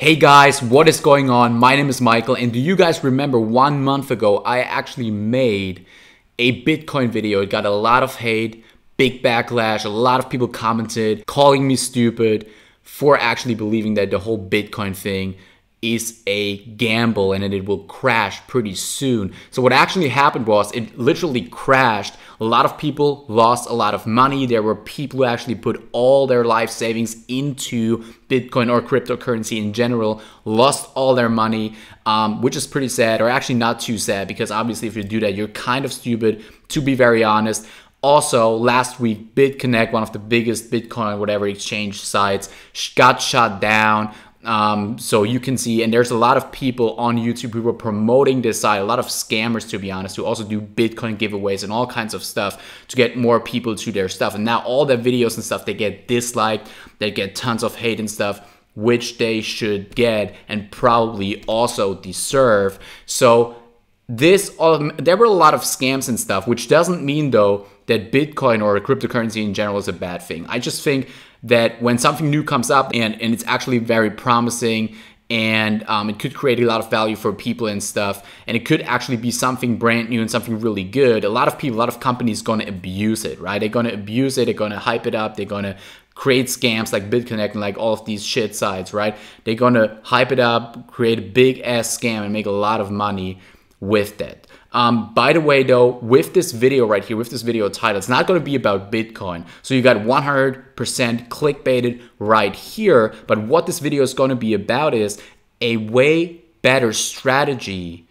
Hey guys, what is going on? My name is Michael, and do you guys remember 1 month ago I actually made a Bitcoin video? It got a lot of hate, big backlash, a lot of people commented calling me stupid for actually believing that the whole Bitcoin thing is a gamble and that it will crash pretty soon. So what actually happened was it literally crashed. A lot of people lost a lot of money. There were people who actually put all their life savings into Bitcoin or cryptocurrency in general, lost all their money, which is pretty sad, or actually not too sad, because obviously if you do that, you're kind of stupid, to be very honest. Also, last week, BitConnect, one of the biggest Bitcoin whatever exchange sites, got shut down. So you can see, and there's a lot of people on YouTube who were promoting this site, a lot of scammers, to be honest, who also do Bitcoin giveaways and all kinds of stuff to get more people to their stuff. And now all their videos and stuff, they get disliked, they get tons of hate and stuff, which they should get and probably also deserve. So there were a lot of scams and stuff, which doesn't mean though that Bitcoin or cryptocurrency in general is a bad thing. I just think that when something new comes up and it's actually very promising and it could create a lot of value for people and stuff, and it could actually be something brand new and something really good, a lot of people, a lot of companies going to abuse it, right? They're going to abuse it, they're going to hype it up, they're going to create scams like BitConnect and like all of these shit sites, right? They're going to hype it up, create a big ass scam and make a lot of money with that. By the way though, with this video right here, with this video title, it's not going to be about Bitcoin. So you got 100% clickbaited right here. But what this video is going to be about is a way better strategy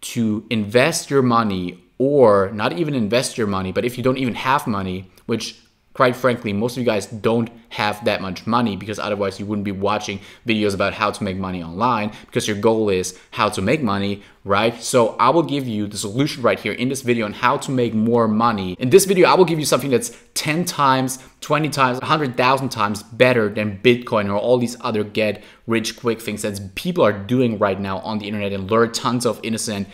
to invest your money, or not even invest your money, but if you don't even have money, which quite frankly, most of you guys don't have that much money, because otherwise you wouldn't be watching videos about how to make money online, because your goal is how to make money, right? So I will give you the solution right here in this video on how to make more money. In this video, I will give you something that's 10 times, 20 times, 100,000 times better than Bitcoin or all these other get rich quick things that people are doing right now on the internet and lure tons of innocent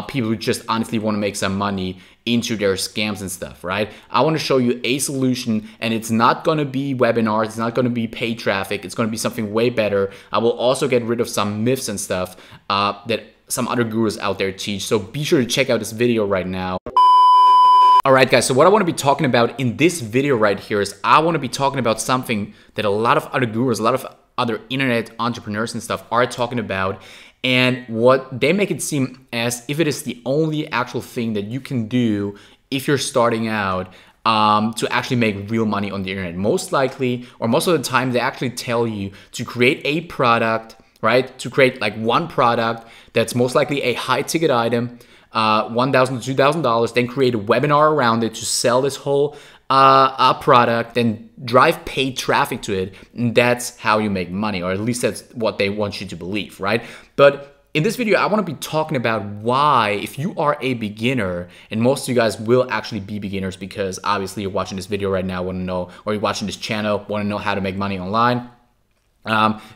people who just honestly want to make some money into their scams and stuff, right? I want to show you a solution, and it's not going to be webinars, it's not going to be paid traffic, it's going to be something way better. I will also get rid of some myths and stuff that some other gurus out there teach. So be sure to check out this video right now. Alright guys, so what I want to be talking about in this video right here is I want to be talking about something that a lot of other gurus, a lot of other internet entrepreneurs and stuff are talking about, and what they make it seem as if it is the only actual thing that you can do if you're starting out to actually make real money on the internet. Most likely, or most of the time, they actually tell you to create a product, right? To create like one product that's most likely a high ticket item, $1,000 to $2,000, then create a webinar around it to sell this whole product, then drive paid traffic to it, and that's how you make money, or at least that's what they want you to believe, right? But in this video, I want to be talking about why, if you are a beginner, and most of you guys will actually be beginners because obviously you're watching this video right now, want to know, or you're watching this channel, want to know how to make money online.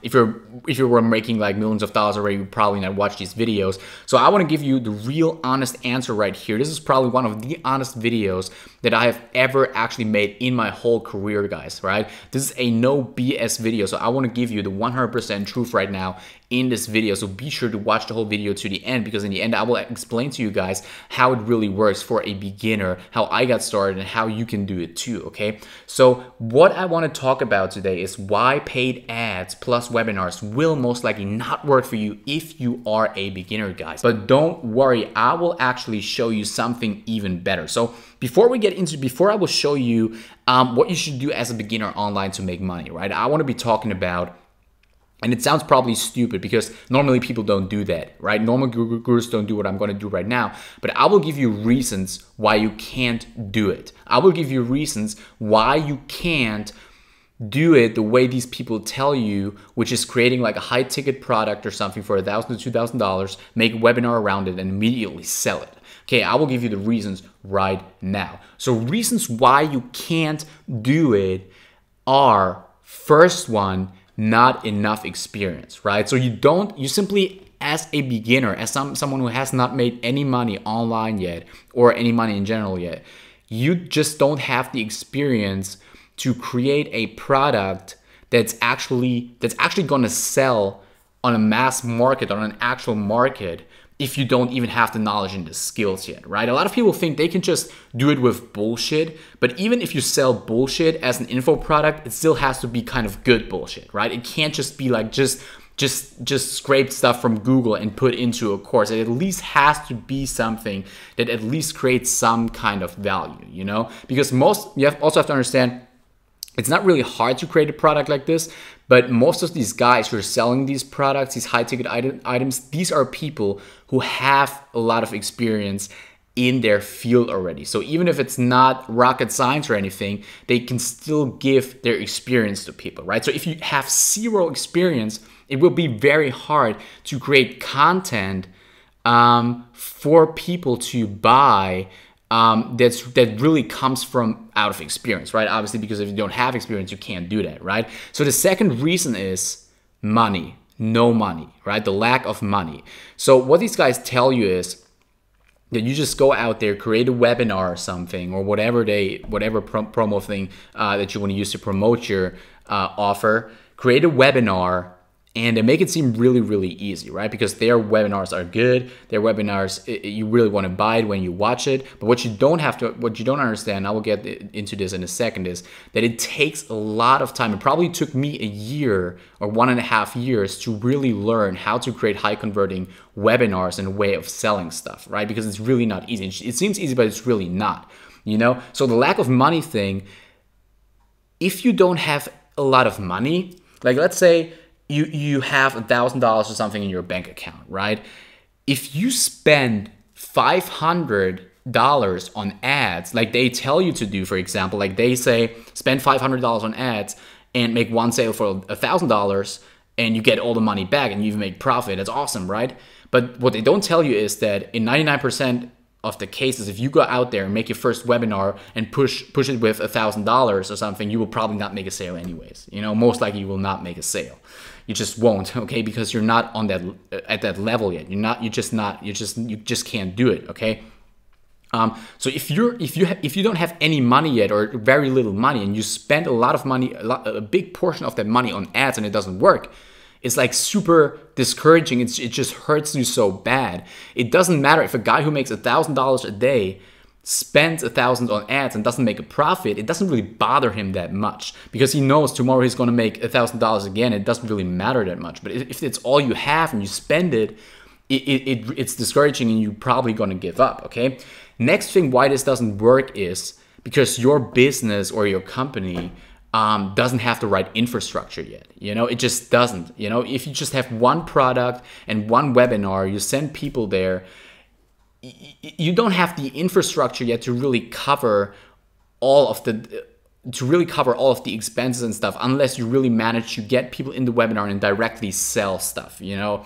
If you were making like millions of dollars already, you would probably not watch these videos. So I want to give you the real honest answer right here. This is probably one of the honest videos that I have ever actually made in my whole career, guys, right? This is a no BS video. So I want to give you the 100% truth right now in this video. So be sure to watch the whole video to the end, because in the end, I will explain to you guys how it really works for a beginner, how I got started, and how you can do it too, okay? So what I want to talk about today is why paid ads plus webinars will most likely not work for you if you are a beginner, guys. But don't worry, I will actually show you something even better. So before I will show you what you should do as a beginner online to make money, right? I want to be talking about, and it sounds probably stupid because normally people don't do that, right? Normal gurus don't do what I'm going to do right now, but I will give you reasons why you can't do it. I will give you reasons why you can't do it the way these people tell you, which is creating like a high ticket product or something for $1,000 to $2,000, make a webinar around it and immediately sell it. Okay, I will give you the reasons right now. So reasons why you can't do it are, first one, not enough experience, right? So you simply, as a beginner, as someone who has not made any money online yet, or any money in general yet, you just don't have the experience to create a product that's actually going to sell on a mass market, on an actual market, if you don't even have the knowledge and the skills yet, right? A lot of people think they can just do it with bullshit, but even if you sell bullshit as an info product, it still has to be kind of good bullshit, right? It can't just be like just scrape stuff from Google and put into a course. It at least has to be something that at least creates some kind of value, you know? Because also have to understand, it's not really hard to create a product like this, but most of these guys who are selling these products, these high ticket items, these are people who have a lot of experience in their field already. So even if it's not rocket science or anything, they can still give their experience to people, right? So if you have zero experience, it will be very hard to create content for people to buy that really comes from out of experience, right? Obviously, because if you don't have experience, you can't do that, right? So the second reason is money, no money, right? The lack of money. So what these guys tell you is that you just go out there, create a webinar or something, or whatever promo thing that you want to use to promote your offer, create a webinar, and they make it seem really, really easy, right? Because their webinars are good. Their webinars, you really want to buy it when you watch it. But what you don't understand, I will get into this in a second, is that it takes a lot of time. It probably took me a year or 1.5 years to really learn how to create high converting webinars and a way of selling stuff, right? Because it's really not easy. It seems easy, but it's really not, you know? So the lack of money thing, if you don't have a lot of money, like let's say, you have $1,000 or something in your bank account, right? If you spend $500 on ads, like they tell you to do, for example, like they say, spend $500 on ads and make one sale for $1,000 and you get all the money back and you've made profit, that's awesome, right? But what they don't tell you is that in 99% of the cases, if you go out there and make your first webinar and push it with $1,000 or something, you will probably not make a sale anyways. You know, most likely you will not make a sale. You just won't, okay? Because you're not on that at that level yet. You just can't do it, okay? So if you don't have any money yet or very little money and you spend a lot of money, a big portion of that money on ads and it doesn't work, it's like super discouraging. It just hurts you so bad. It doesn't matter if a guy who makes $1,000 a day spends $1,000 on ads and doesn't make a profit. It doesn't really bother him that much because he knows tomorrow he's going to make $1,000 again. It doesn't really matter that much. But if it's all you have and you spend it, it's discouraging and you're probably going to give up, okay? Next thing why this doesn't work is because your business or your company doesn't have the right infrastructure yet. You know, it just doesn't. You know, if you just have one product and one webinar, you send people there, you don't have the infrastructure yet to really cover all of the expenses and stuff, unless you really manage to get people in the webinar and directly sell stuff, you know,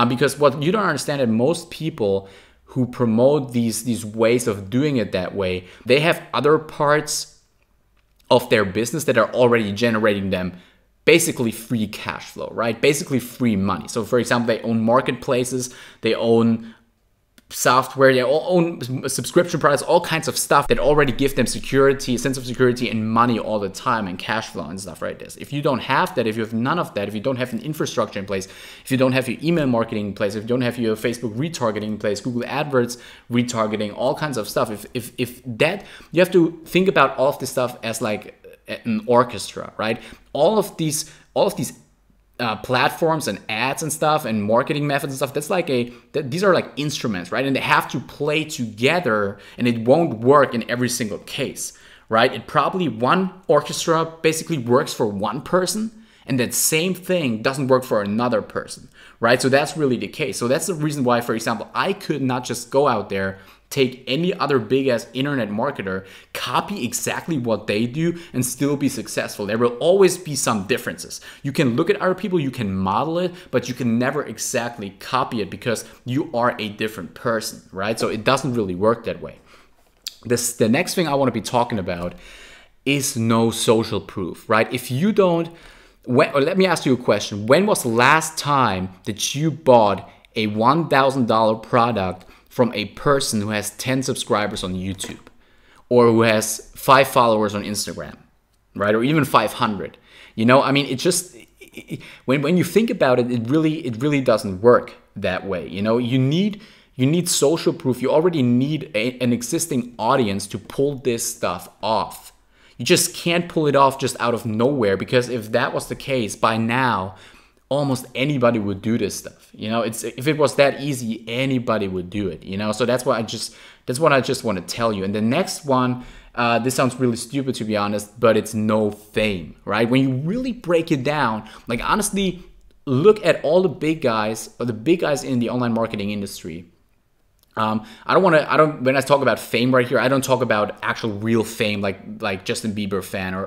because what you don't understand is most people who promote these ways of doing it that way, they have other parts of their business that are already generating them basically free cash flow, right? Basically free money. So for example, they own marketplaces, they own software, they all own subscription products, all kinds of stuff that already give them security, a sense of security and money all the time and cash flow and stuff like this. If you don't have that, if you have none of that, if you don't have an infrastructure in place, if you don't have your email marketing in place, if you don't have your Facebook retargeting in place, Google AdWords retargeting, all kinds of stuff, if that, you have to think about all of this stuff as like an orchestra, right? All of these platforms and ads and stuff and marketing methods and stuff, these are like instruments, right? And they have to play together and it won't work in every single case, right? It probably one orchestra basically works for one person and that same thing doesn't work for another person, right? So that's really the case. So that's the reason why, for example, I could not just go out there, take any other big ass internet marketer, copy exactly what they do and still be successful. There will always be some differences. You can look at other people, you can model it, but you can never exactly copy it because you are a different person, right? So it doesn't really work that way. The next thing I want to be talking about is no social proof, right? If you don't, let me ask you a question. When was the last time that you bought a $1,000 product from a person who has 10 subscribers on YouTube or who has 5 followers on Instagram, right? Or even 500, you know, I mean, when you think about it, it really doesn't work that way. You know, you need social proof. You already need an existing audience to pull this stuff off. You just can't pull it off just out of nowhere, because if that was the case, by now almost anybody would do this stuff. You know, if it was that easy, anybody would do it. You know, so that's what I just want to tell you. And the next one, this sounds really stupid to be honest, but it's no fame, right? When you really break it down, like honestly, look at all the big guys, or the big guys in the online marketing industry. When I talk about fame right here, I don't talk about actual real fame, like Justin Bieber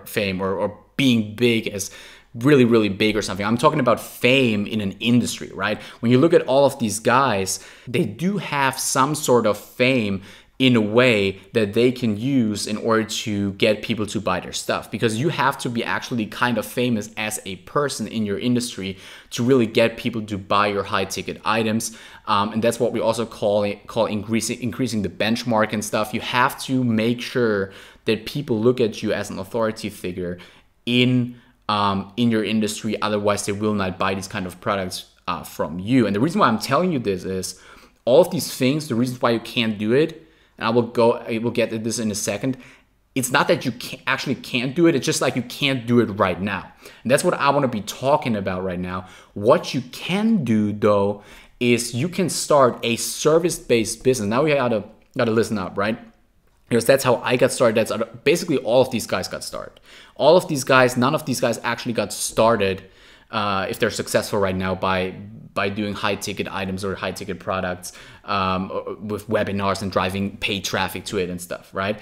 fame or being big as really, really big or something. I'm talking about fame in an industry, right? When you look at all of these guys, they do have some sort of fame in a way that they can use in order to get people to buy their stuff, because you have to be actually kind of famous as a person in your industry to really get people to buy your high ticket items. And that's what we also call increasing the benchmark and stuff. You have to make sure that people look at you as an authority figure in your industry. Otherwise, they will not buy these kind of products from you. And the reason why I'm telling you this is all of these things, the reasons why you can't do it, and I will get to this in a second. It's not that you can't do it. It's just like you can't do it right now. And that's what I want to be talking about right now. What you can do though is you can start a service-based business. Now we gotta listen up, right? Because that's how I got started. That's basically all of these guys got started. All of these guys, none of these guys actually got started if they're successful right now by doing high ticket items or high ticket products with webinars and driving paid traffic to it and stuff, right?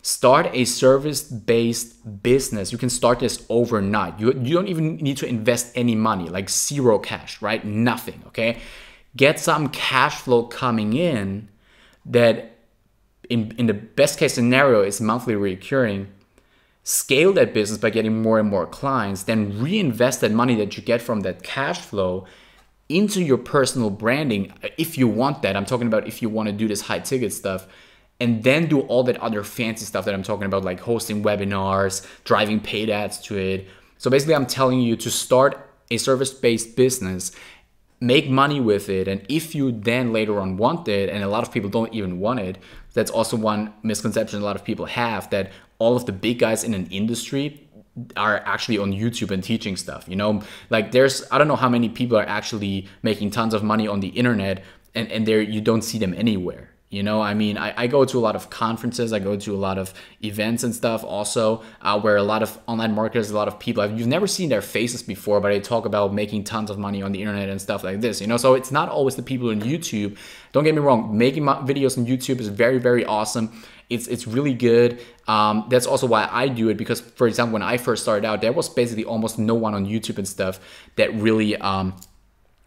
Start a service-based business. You can start this overnight. You don't even need to invest any money, like zero cash, right? Nothing, okay? Get some cash flow coming in that in the best case scenario is monthly recurring. Scale that business by getting more and more clients, then reinvest that money that you get from that cash flow into your personal branding if you want that. I'm talking about if you want to do this high ticket stuff, and then do all that other fancy stuff that I'm talking about, like hosting webinars, driving paid ads to it. So basically I'm telling you to start a service-based business, make money with it, and if you then later on want it, and a lot of people don't even want it, that's also one misconception a lot of people have, that all of the big guys in an industry are actually on YouTube and teaching stuff. You know, like I don't know how many people are actually making tons of money on the internet, and you don't see them anywhere. You know, I mean, I go to a lot of conferences, I go to a lot of events and stuff also, where a lot of online marketers, a lot of people, you've never seen their faces before, but they talk about making tons of money on the internet and stuff like this, you know? So it's not always the people on YouTube. Don't get me wrong, making videos on YouTube is very, very awesome. It's really good. That's also why I do it, because, for example, when I first started out, there was basically almost no one on YouTube and stuff that really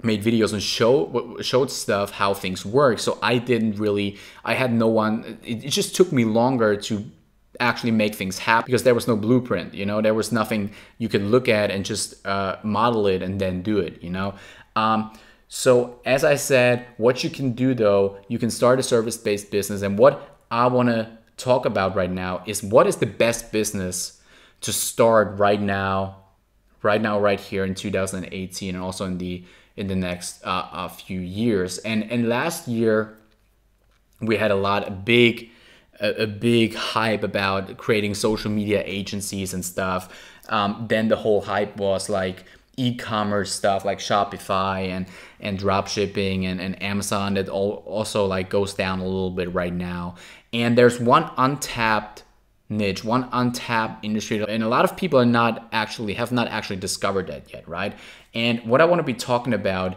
made videos and showed stuff how things work. So I had no one. It just took me longer to actually make things happen, because there was no blueprint, you know, there was nothing you could look at and just model it and then do it, you know. So as I said, what you can do though, you can start a service-based business. And what I want to talk about right now is what is the best business to start right now, right here in 2018, and also in the next few years. And last year we had a big hype about creating social media agencies and stuff. Then the whole hype was like e-commerce stuff like Shopify and drop shipping and Amazon, that also like goes down a little bit right now. And there's one untapped niche, one untapped industry, and a lot of people have not actually discovered that yet, right? And what I want to be talking about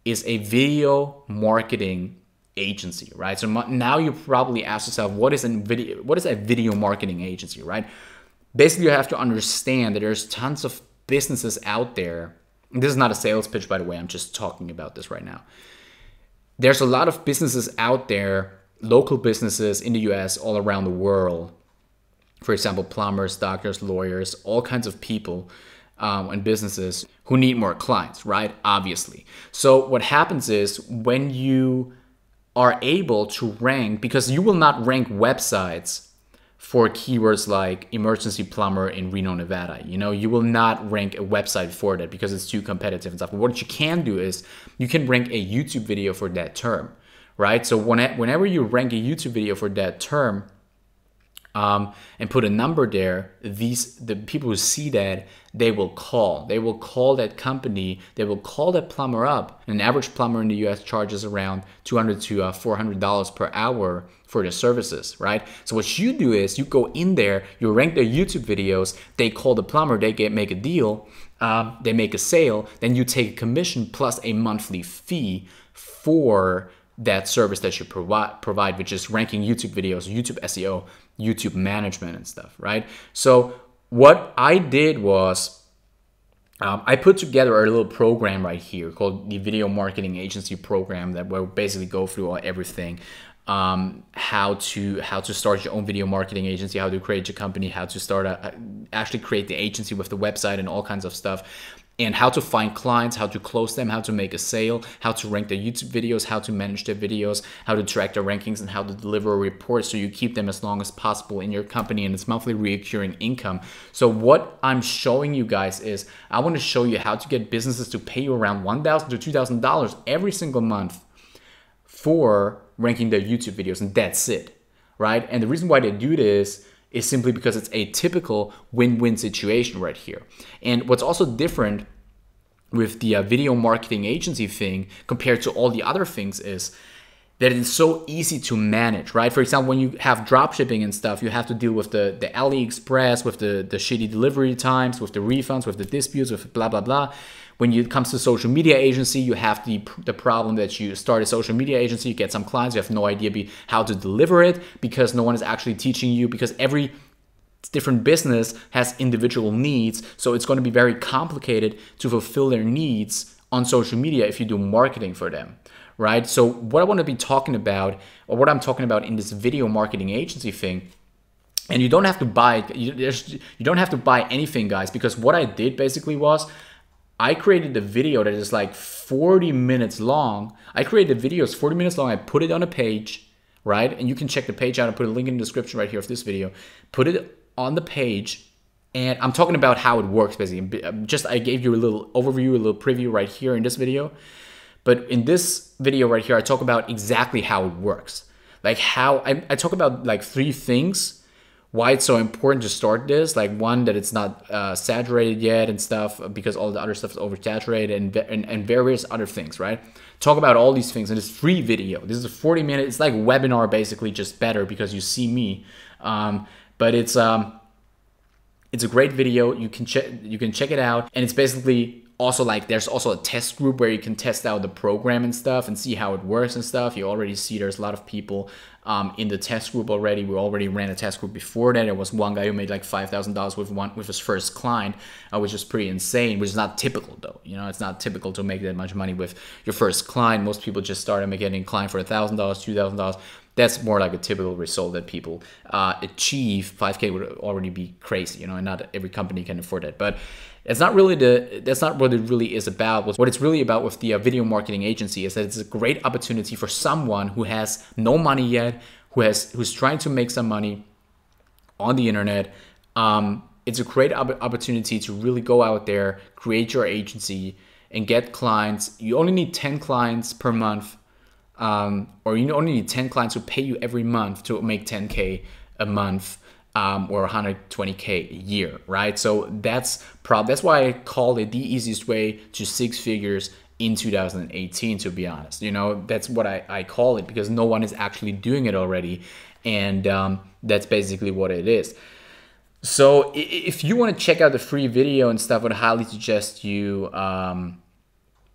is a video marketing agency, right? So now you probably ask yourself, what is a video marketing agency, right? Basically, you have to understand that there's tons of businesses out there. This is not a sales pitch, by the way. I'm just talking about this right now. There's a lot of businesses out there, local businesses in the US, all around the world. For example, plumbers, doctors, lawyers, all kinds of people and businesses who need more clients, right? Obviously. So what happens is when you are able to rank, because you will not rank websites for keywords like emergency plumber in Reno, Nevada. You know, you will not rank a website for that because it's too competitive and stuff. But what you can do is you can rank a YouTube video for that term, right? So whenever you rank a YouTube video for that term, and put a number there, the people who see that, they will call that company, they will call that plumber up. An average plumber in the US charges around $200 to $400 per hour for the services, right? So what you do is you go in there, you rank their YouTube videos, they call the plumber, they make a deal, they make a sale, then you take a commission plus a monthly fee for that service that you provide, which is ranking YouTube videos, YouTube SEO, YouTube management and stuff, right? So what I did was I put together a little program right here called the Video Marketing Agency Program that will basically go through everything. How to start your own video marketing agency, how to create your company, how to start actually create the agency with the website and all kinds of stuff, and how to find clients, how to close them, how to make a sale, how to rank their YouTube videos, how to manage their videos, how to track their rankings, and how to deliver a report so you keep them as long as possible in your company and it's monthly recurring income. So what I'm showing you guys is I want to show you how to get businesses to pay you around $1,000 to $2,000 every single month for ranking their YouTube videos, and that's it, right? And the reason why they do this is simply because it's a typical win-win situation right here. And what's also different with the video marketing agency thing compared to all the other things is that it's so easy to manage, right? For example, when you have drop shipping and stuff, you have to deal with the AliExpress, with the shitty delivery times, with the refunds, with the disputes, with blah, blah, blah. When it comes to social media agency, you have the problem that you start a social media agency, you get some clients, you have no idea how to deliver it because no one is actually teaching you, because every different business has individual needs. So it's going to be very complicated to fulfill their needs on social media if you do marketing for them, right? So what I want to be talking about, or what I'm talking about in this video marketing agency thing, and you don't have to buy, you don't have to buy anything, guys, because what I did basically was I created a video that is like 40 minutes long. I created videos 40 minutes long. I put it on a page, right? And you can check the page out. I put a link in the description right here of this video. Put it on the page, and I'm talking about how it works basically. I gave you a little overview, a little preview right here in this video. But in this video right here, I talk about exactly how it works. Like how I talk about like 3 things why it's so important to start this. Like one, that it's not saturated yet and stuff because all the other stuff is oversaturated, and various other things, right? Talk about all these things in this free video. This is a 40-minute, it's like webinar basically, just better because you see me. But it's a great video. You can check it out, and it's basically also like there's also a test group where you can test out the program and stuff and see how it works and stuff. You already see there's a lot of people in the test group already. We already ran a test group before that. There was one guy who made like $5,000 with his first client, which is pretty insane, which is not typical though. You know, it's not typical to make that much money with your first client. Most people just start getting a client for $1,000, $2,000. That's more like a typical result that people achieve. 5K would already be crazy, you know, and not every company can afford that. But that's not what it really is about. What it's really about with the video marketing agency is that it's a great opportunity for someone who has no money yet, who's trying to make some money on the internet. It's a great opportunity to really go out there, create your agency, and get clients. You only need 10 clients per month. Or you only need 10 clients who pay you every month to make 10K a month, or 120K a year, right? So that's why I call it the easiest way to 6 figures in 2018, to be honest. You know, that's what I call it, because no one is actually doing it already. And that's basically what it is. So if you want to check out the free video and stuff, I would highly suggest you,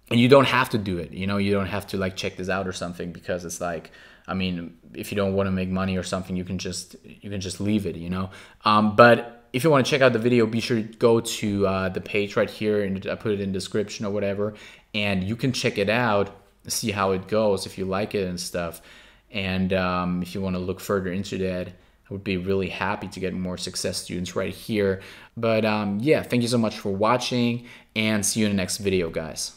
and you don't have to do it, you know, you don't have to like check this out or something, because it's like, I mean, if you don't want to make money or something, you can just leave it, you know. But if you want to check out the video, be sure to go to the page right here, and I put it in the description or whatever, and you can check it out, see how it goes, if you like it and stuff. And if you want to look further into that, I would be really happy to get more success students right here. But yeah, thank you so much for watching, and see you in the next video, guys.